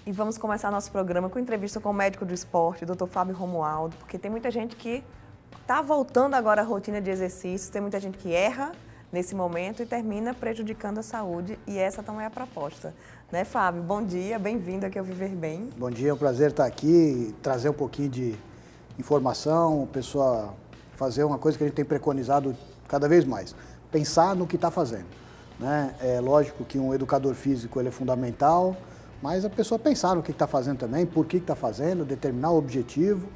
E vamos começar nosso programa com entrevista com o médico do esporte, Dr. Fábio Romualdo, porque tem muita gente que está voltando agora à rotina de exercícios, tem muita gente que erra nesse momento e termina prejudicando a saúde, e essa também é a proposta. Né, Fábio? Bom dia, bem-vindo aqui ao Viver Bem. Bom dia, é um prazer estar aqui, trazer um pouquinho de informação, pessoa fazer uma coisa que a gente tem preconizado cada vez mais, pensar no que está fazendo. Né? É lógico que um educador físico ele é fundamental, mas a pessoa pensar no que está fazendo também, por que está fazendo, determinar o objetivo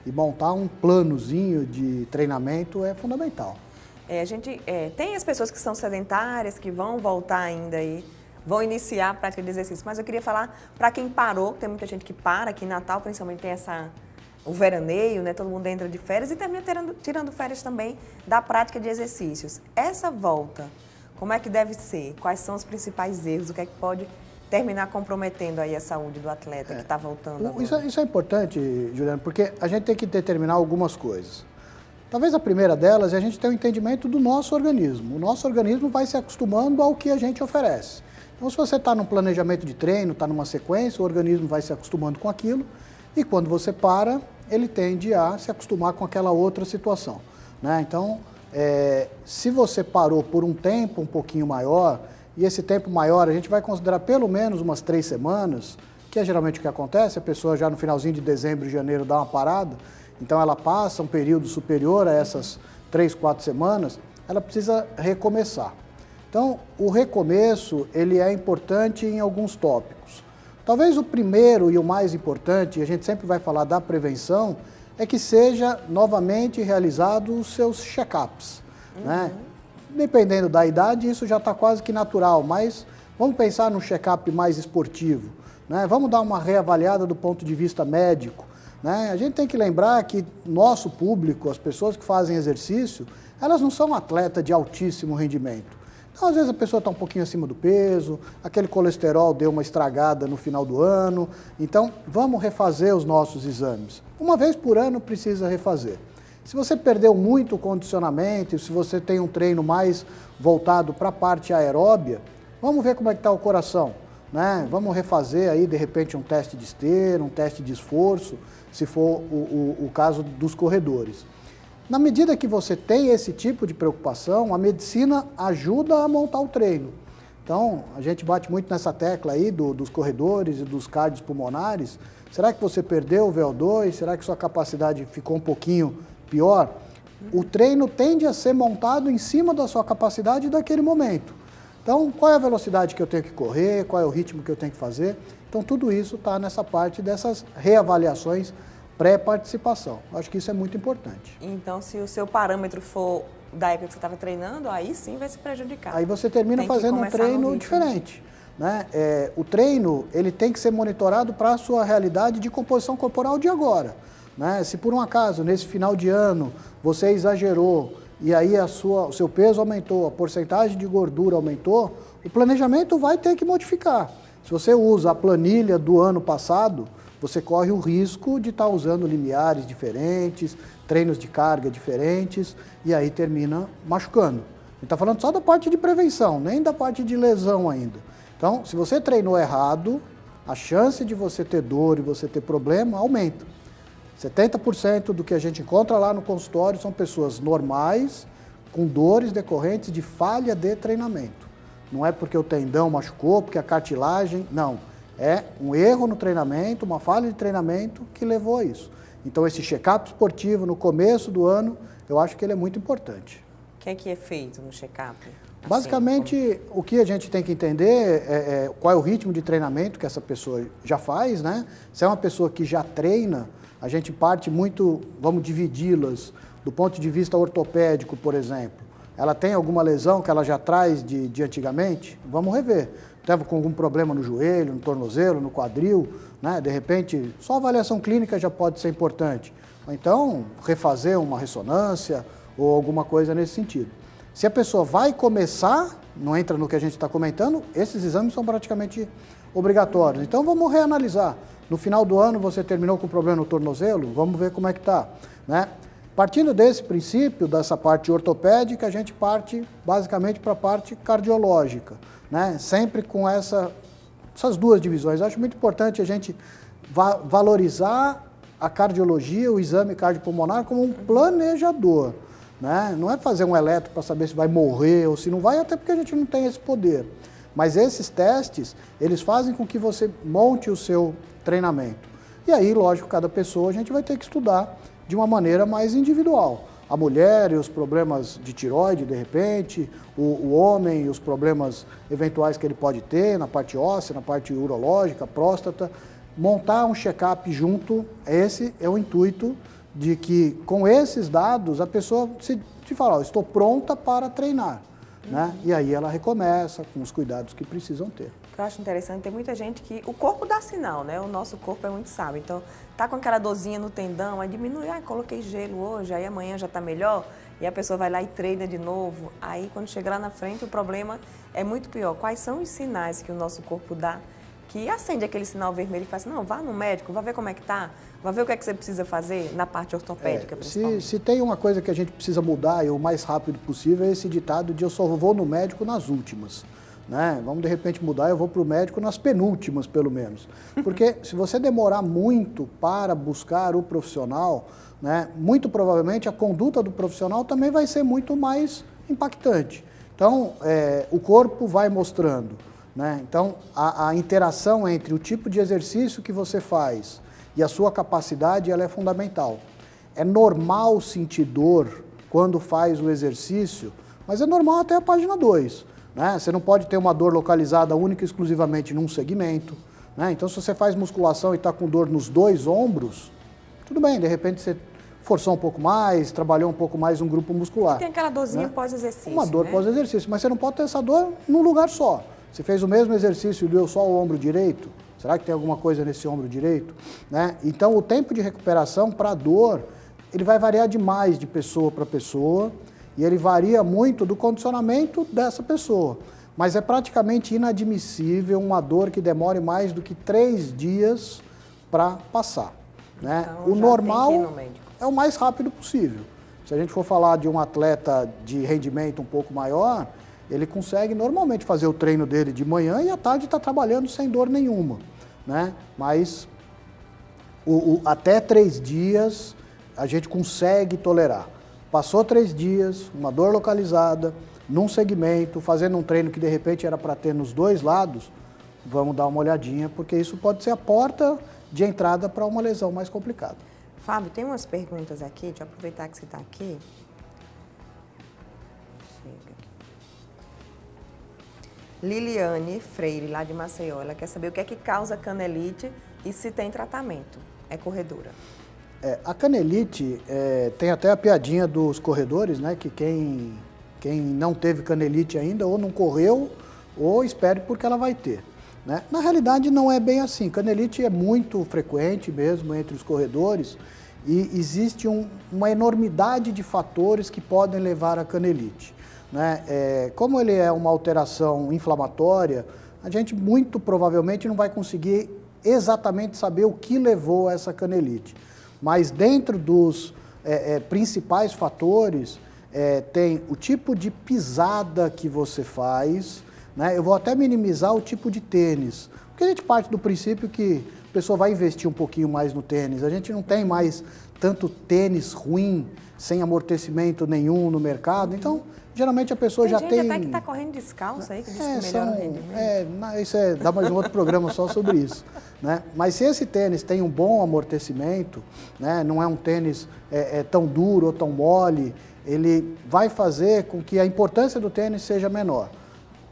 e montar um planozinho de treinamento é fundamental. Tem as pessoas que são sedentárias, que vão voltar ainda aí, vão iniciar a prática de exercício, mas eu queria falar para quem parou, tem muita gente que para, aqui em Natal principalmente tem o veraneio, né? Todo mundo entra de férias e termina tirando férias também da prática de exercícios. Essa volta, como é que deve ser? Quais são os principais erros? O que é que pode terminar comprometendo aí a saúde do atleta que está voltando agora? Isso é importante, Juliana, porque a gente tem que determinar algumas coisas. Talvez a primeira delas é a gente ter um entendimento do nosso organismo. O nosso organismo vai se acostumando ao que a gente oferece. Então, se você está num planejamento de treino, está numa sequência, o organismo vai se acostumando com aquilo e quando você para, ele tende a se acostumar com aquela outra situação. Né? Então, se você parou por um tempo um pouquinho maior, e esse tempo maior a gente vai considerar pelo menos umas 3 semanas, que é geralmente o que acontece, a pessoa já no finalzinho de dezembro e janeiro dá uma parada, então ela passa um período superior a essas 3, 4 semanas, ela precisa recomeçar. Então, o recomeço, ele é importante em alguns tópicos. Talvez o primeiro e o mais importante, e a gente sempre vai falar da prevenção, é que seja novamente realizado os seus check-ups, né? Dependendo da idade, isso já está quase que natural, mas vamos pensar num check-up mais esportivo, né? Vamos dar uma reavaliada do ponto de vista médico, né? A gente tem que lembrar que nosso público, as pessoas que fazem exercício, elas não são atletas de altíssimo rendimento. Então, às vezes a pessoa está um pouquinho acima do peso, aquele colesterol deu uma estragada no final do ano, então vamos refazer os nossos exames. Uma vez por ano precisa refazer. Se você perdeu muito o condicionamento, se você tem um treino mais voltado para a parte aeróbia, vamos ver como é que está o coração, né? Vamos refazer aí, de repente, um teste de esteira, um teste de esforço, se for o caso dos corredores. Na medida que você tem esse tipo de preocupação, a medicina ajuda a montar o treino. Então, a gente bate muito nessa tecla aí dos corredores e dos cardios pulmonares. Será que você perdeu o VO2? Será que sua capacidade ficou um pouquinho pior? O treino tende a ser montado em cima da sua capacidade daquele momento. Então, qual é a velocidade que eu tenho que correr? Qual é o ritmo que eu tenho que fazer? Então, tudo isso está nessa parte dessas reavaliações pré-participação. Acho que isso é muito importante. Então, se o seu parâmetro for da época que você estava treinando, aí sim vai se prejudicar. Aí você termina fazendo um treino diferente. Né? O treino ele tem que ser monitorado para a sua realidade de composição corporal de agora. Né? Se por um acaso, nesse final de ano, você exagerou e aí o seu peso aumentou, a porcentagem de gordura aumentou, o planejamento vai ter que modificar. Se você usa a planilha do ano passado, você corre o risco de estar usando limiares diferentes, treinos de carga diferentes, e aí termina machucando. A gente está falando só da parte de prevenção, nem da parte de lesão ainda. Então, se você treinou errado, a chance de você ter dor e você ter problema aumenta. 70% do que a gente encontra lá no consultório são pessoas normais, com dores decorrentes de falha de treinamento. Não é porque o tendão machucou, porque a cartilagem, não. É um erro no treinamento, uma falha de treinamento que levou a isso. Então, esse check-up esportivo no começo do ano, eu acho que ele é muito importante. O que é feito no check-up? Basicamente, o que a gente tem que entender é qual é o ritmo de treinamento que essa pessoa já faz, né? Se é uma pessoa que já treina, a gente parte muito, vamos dividi-las do ponto de vista ortopédico, por exemplo. Ela tem alguma lesão que ela já traz de antigamente? Vamos rever. Estava com algum problema no joelho, no tornozelo, no quadril, né? De repente, só a avaliação clínica já pode ser importante. Ou então, refazer uma ressonância ou alguma coisa nesse sentido. Se a pessoa vai começar, não entra no que a gente está comentando, esses exames são praticamente obrigatórios. Então, vamos reanalisar. No final do ano, você terminou com problema no tornozelo? Vamos ver como é que está, né? Partindo desse princípio, dessa parte ortopédica, a gente parte basicamente para a parte cardiológica, né? Sempre com essa essas duas divisões. Eu acho muito importante a gente valorizar a cardiologia, o exame cardiopulmonar como um planejador, né? Não é fazer um eletro para saber se vai morrer ou se não vai, até porque a gente não tem esse poder. Mas esses testes, eles fazem com que você monte o seu treinamento. E aí, lógico, cada pessoa a gente vai ter que estudar de uma maneira mais individual. A mulher e os problemas de tireoide, de repente, o homem e os problemas eventuais que ele pode ter na parte óssea, na parte urológica, próstata. Montar um check-up junto, esse é o intuito de que, com esses dados, a pessoa se fala, ó, estou pronta para treinar. Né? E aí ela recomeça com os cuidados que precisam ter. O que eu acho interessante, tem muita gente que o corpo dá sinal, né? O nosso corpo é muito sábio. Então, tá com aquela dorzinha no tendão, aí diminui, coloquei gelo hoje, aí amanhã já tá melhor, e a pessoa vai lá e treina de novo. Aí, quando chega lá na frente, o problema é muito pior. Quais são os sinais que o nosso corpo dá que acende aquele sinal vermelho e fala assim, não, vá no médico, vá ver como é que tá, vá ver o que é que você precisa fazer na parte ortopédica, principalmente. Se tem uma coisa que a gente precisa mudar e o mais rápido possível é esse ditado de eu só vou no médico nas últimas. Né? Vamos de repente mudar, eu vou para o médico nas penúltimas, pelo menos. Porque se você demorar muito para buscar o profissional, né, muito provavelmente a conduta do profissional também vai ser muito mais impactante. Então, o corpo vai mostrando. Né? Então, a interação entre o tipo de exercício que você faz e a sua capacidade, ela é fundamental. É normal sentir dor quando faz o exercício, mas é normal até a página 2. Né? Você não pode ter uma dor localizada única e exclusivamente num segmento. Né? Então, se você faz musculação e está com dor nos 2 ombros, tudo bem, de repente você forçou um pouco mais, trabalhou um pouco mais um grupo muscular. Tem aquela dorzinha, né? Pós-exercício. Uma dor, né? Pós-exercício, mas você não pode ter essa dor num lugar só. Você fez o mesmo exercício e doeu só o ombro direito? Será que tem alguma coisa nesse ombro direito? Né? Então, o tempo de recuperação para a dor, ele vai variar demais de pessoa para pessoa e ele varia muito do condicionamento dessa pessoa. Mas é praticamente inadmissível uma dor que demore mais do que 3 dias para passar. Né? Então, o normal tem que ir no médico. É o mais rápido possível. Se a gente for falar de um atleta de rendimento um pouco maior, ele consegue normalmente fazer o treino dele de manhã e à tarde está trabalhando sem dor nenhuma. Né? Mas até 3 dias a gente consegue tolerar. Passou 3 dias, uma dor localizada, num segmento, fazendo um treino que de repente era para ter nos 2 lados, vamos dar uma olhadinha, porque isso pode ser a porta de entrada para uma lesão mais complicada. Fábio, tem umas perguntas aqui, deixa eu aproveitar que você está aqui. Chega aqui. Liliane Freire, lá de Maceió, ela quer saber o que é que causa canelite e se tem tratamento. É corredora. A canelite, tem até a piadinha dos corredores, né? Que quem não teve canelite ainda ou não correu ou espere porque ela vai ter. Né? Na realidade não é bem assim, canelite é muito frequente mesmo entre os corredores e existe uma enormidade de fatores que podem levar à canelite. Né? Como ele é uma alteração inflamatória, a gente muito provavelmente não vai conseguir exatamente saber o que levou a essa canelite. Mas dentro dos principais fatores, tem o tipo de pisada que você faz, né? Eu vou até minimizar o tipo de tênis, porque a gente parte do princípio que a pessoa vai investir um pouquinho mais no tênis. A gente não tem mais tanto tênis ruim, sem amortecimento nenhum no mercado, então geralmente a pessoa já tem... Tem gente até que está correndo descalço aí, que diz que melhora o rendimento. Dá mais um outro programa só sobre isso. Né? Mas se esse tênis tem um bom amortecimento, né? Não é um tênis tão duro ou tão mole, ele vai fazer com que a importância do tênis seja menor.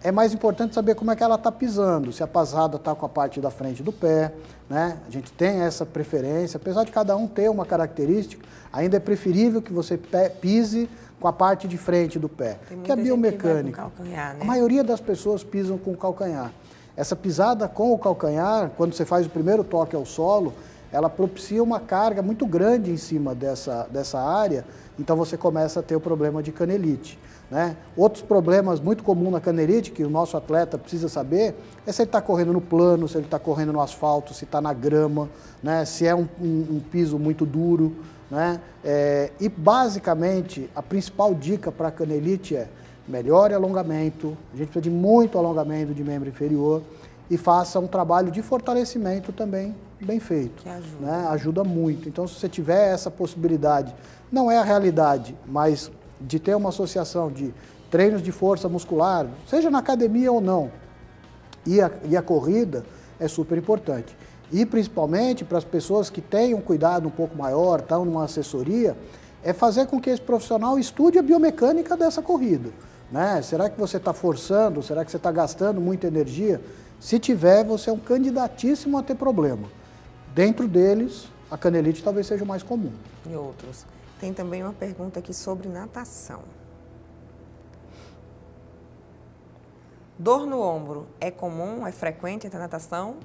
É mais importante saber como é que ela está pisando, se a pasada está com a parte da frente do pé, né? A gente tem essa preferência, apesar de cada um ter uma característica, ainda é preferível que você pise com a parte de frente do pé, que é biomecânica. Que vai com calcanhar, né? A maioria das pessoas pisam com o calcanhar. Essa pisada com o calcanhar, quando você faz o primeiro toque ao solo, ela propicia uma carga muito grande em cima dessa área, então você começa a ter o problema de canelite. Né? Outros problemas muito comuns na canelite, que o nosso atleta precisa saber, é se ele está correndo no plano, se ele está correndo no asfalto, se está na grama, né? Se é um piso muito duro. Né? E basicamente, a principal dica para a canelite é melhore alongamento, a gente precisa de muito alongamento de membro inferior e faça um trabalho de fortalecimento também bem feito. Que ajuda. Né? Ajuda muito. Então, se você tiver essa possibilidade, não é a realidade, mas de ter uma associação de treinos de força muscular, seja na academia ou não, e a corrida é super importante. E principalmente para as pessoas que têm um cuidado um pouco maior, estão numa assessoria, é fazer com que esse profissional estude a biomecânica dessa corrida. Né? Será que você está forçando? Será que você está gastando muita energia? Se tiver, você é um candidatíssimo a ter problema. Dentro deles, a canelite talvez seja o mais comum. E outros. Tem também uma pergunta aqui sobre natação. Dor no ombro é comum, é frequente entre a natação?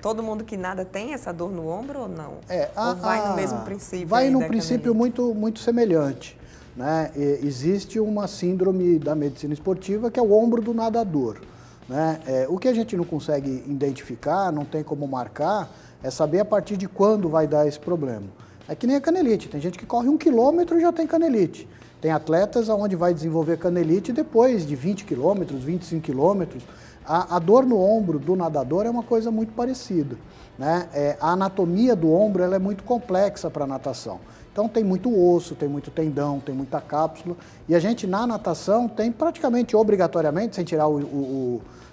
Todo mundo que nada tem essa dor no ombro ou não? Ou vai no mesmo princípio? Vai num princípio muito semelhante. Né? Existe uma síndrome da medicina esportiva que é o ombro do nadador. Né? O que a gente não consegue identificar, não tem como marcar, é saber a partir de quando vai dar esse problema. É que nem a canelite, tem gente que corre 1 quilômetro e já tem canelite. Tem atletas onde vai desenvolver canelite depois de 20 quilômetros, 25 quilômetros. A dor no ombro do nadador é uma coisa muito parecida. Né? A anatomia do ombro ela é muito complexa para a natação. Então tem muito osso, tem muito tendão, tem muita cápsula. E a gente na natação tem praticamente obrigatoriamente, sem tirar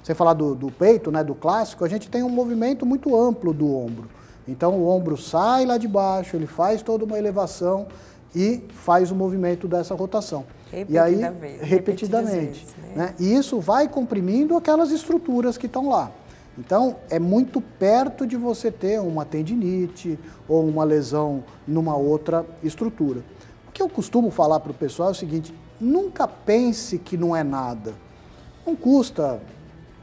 sem falar do peito, né, do clássico, a gente tem um movimento muito amplo do ombro. Então o ombro sai lá de baixo, ele faz toda uma elevação e faz o movimento dessa rotação. Repetidamente. Né? E isso vai comprimindo aquelas estruturas que estão lá. Então, é muito perto de você ter uma tendinite ou uma lesão numa outra estrutura. O que eu costumo falar para o pessoal é o seguinte, nunca pense que não é nada. Não custa,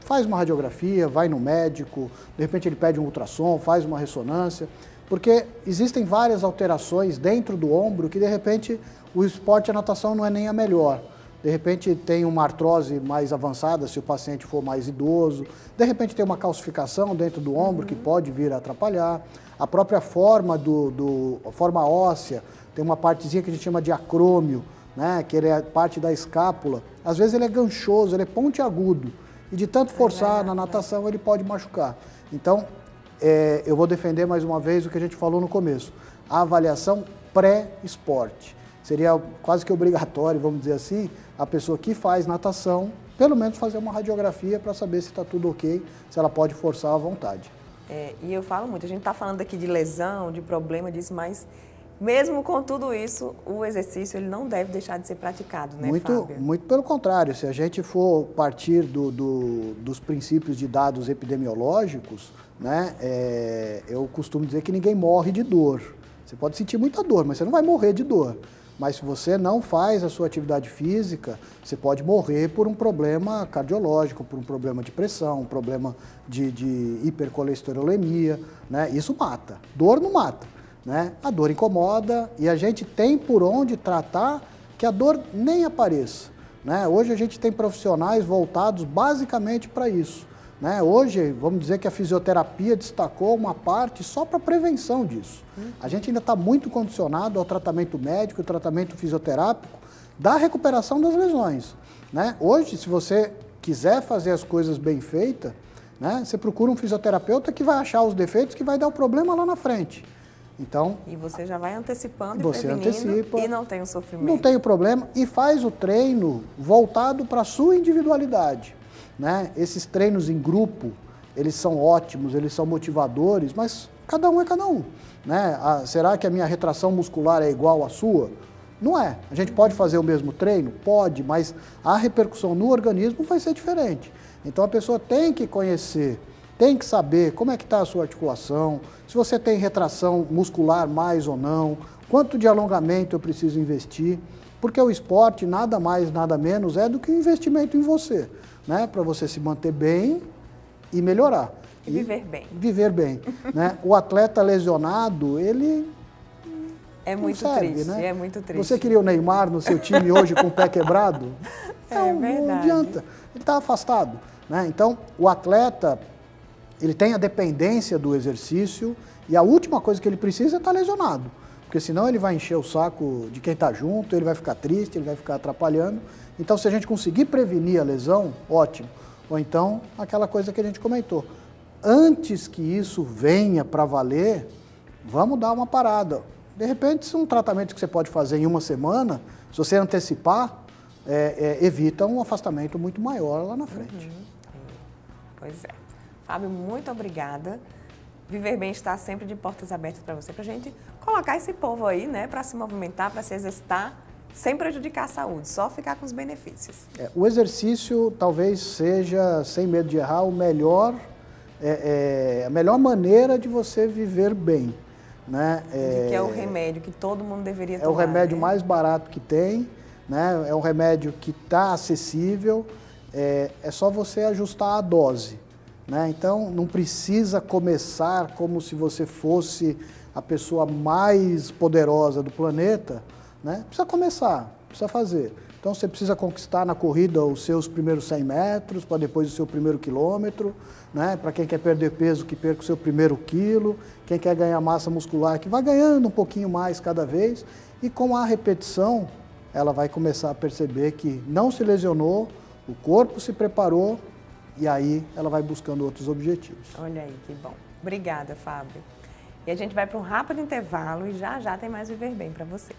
faz uma radiografia, vai no médico, de repente ele pede um ultrassom, faz uma ressonância, porque existem várias alterações dentro do ombro que de repente o esporte e a natação não é nem a melhor. De repente tem uma artrose mais avançada se o paciente for mais idoso, de repente tem uma calcificação dentro do ombro que pode vir a atrapalhar. A própria forma a forma óssea, tem uma partezinha que a gente chama de acrômio, né, que ele é parte da escápula. Às vezes ele é ganchoso, ele é pontiagudo e de tanto forçar na natação ele pode machucar. Então, eu vou defender mais uma vez o que a gente falou no começo, a avaliação pré-esporte. Seria quase que obrigatório, vamos dizer assim, a pessoa que faz natação, pelo menos fazer uma radiografia para saber se está tudo ok, se ela pode forçar à vontade. E eu falo muito, a gente está falando aqui de lesão, de problema disso, mas mesmo com tudo isso, o exercício ele não deve deixar de ser praticado, né, Fábio? Muito pelo contrário, se a gente for partir dos princípios de dados epidemiológicos, né, eu costumo dizer que ninguém morre de dor. Você pode sentir muita dor, mas você não vai morrer de dor. Mas se você não faz a sua atividade física, você pode morrer por um problema cardiológico, por um problema de pressão, um problema de hipercolesterolemia, né? Isso mata. Dor não mata, né? A dor incomoda e a gente tem por onde tratar que a dor nem apareça, né? Hoje a gente tem profissionais voltados basicamente para isso. Né? Hoje, vamos dizer que a fisioterapia destacou uma parte só para prevenção disso. A gente ainda está muito condicionado ao tratamento médico, ao tratamento fisioterápico, da recuperação das lesões. Né? Hoje, se você quiser fazer as coisas bem feitas, né, você procura um fisioterapeuta que vai achar os defeitos, que vai dar o problema lá na frente. Então, e você já vai antecipando e você prevenindo e não tem o sofrimento. Não tem o problema e faz o treino voltado para a sua individualidade. Né? Esses treinos em grupo, eles são ótimos, eles são motivadores, mas cada um é cada um. Né? Será que a minha retração muscular é igual à sua? Não é. A gente pode fazer o mesmo treino? Pode, mas a repercussão no organismo vai ser diferente. Então a pessoa tem que conhecer, tem que saber como é que está a sua articulação, se você tem retração muscular mais ou não, quanto de alongamento eu preciso investir, porque o esporte nada mais, nada menos é do que um investimento em você. Né, para você se manter bem e melhorar. E viver bem. Viver bem. Né? O atleta lesionado, ele é muito triste, né? É muito triste. Você queria o Neymar no seu time hoje com o pé quebrado? Não, não adianta. Ele está afastado. Né? Então, o atleta, ele tem a dependência do exercício e a última coisa que ele precisa é estar lesionado. Porque senão ele vai encher o saco de quem está junto, ele vai ficar triste, ele vai ficar atrapalhando. Então, se a gente conseguir prevenir a lesão, ótimo. Ou então, aquela coisa que a gente comentou. Antes que isso venha para valer, vamos dar uma parada. De repente, se um tratamento que você pode fazer em uma semana, se você antecipar, evita um afastamento muito maior lá na frente. Pois é. Fábio, muito obrigada. Viver Bem está sempre de portas abertas para você, para a gente colocar esse povo aí, né, para se movimentar, para se exercitar, sem prejudicar a saúde, só ficar com os benefícios. O exercício talvez seja, sem medo de errar, a melhor maneira de você viver bem. Né? Que é o remédio que todo mundo deveria tomar. É o remédio né? mais barato que tem, né? É um remédio que está acessível, é só você ajustar a dose. Né? Então, não precisa começar como se você fosse a pessoa mais poderosa do planeta, né? Precisa começar, precisa fazer. Então, você precisa conquistar na corrida os seus primeiros 100 metros, para depois o seu primeiro quilômetro, né? Para quem quer perder peso, que perca o seu primeiro quilo, quem quer ganhar massa muscular, que vai ganhando um pouquinho mais cada vez, e com a repetição, ela vai começar a perceber que não se lesionou, o corpo se preparou, e aí ela vai buscando outros objetivos. Olha aí, que bom. Obrigada, Fábio. E a gente vai para um rápido intervalo e já já tem mais Viver Bem para você.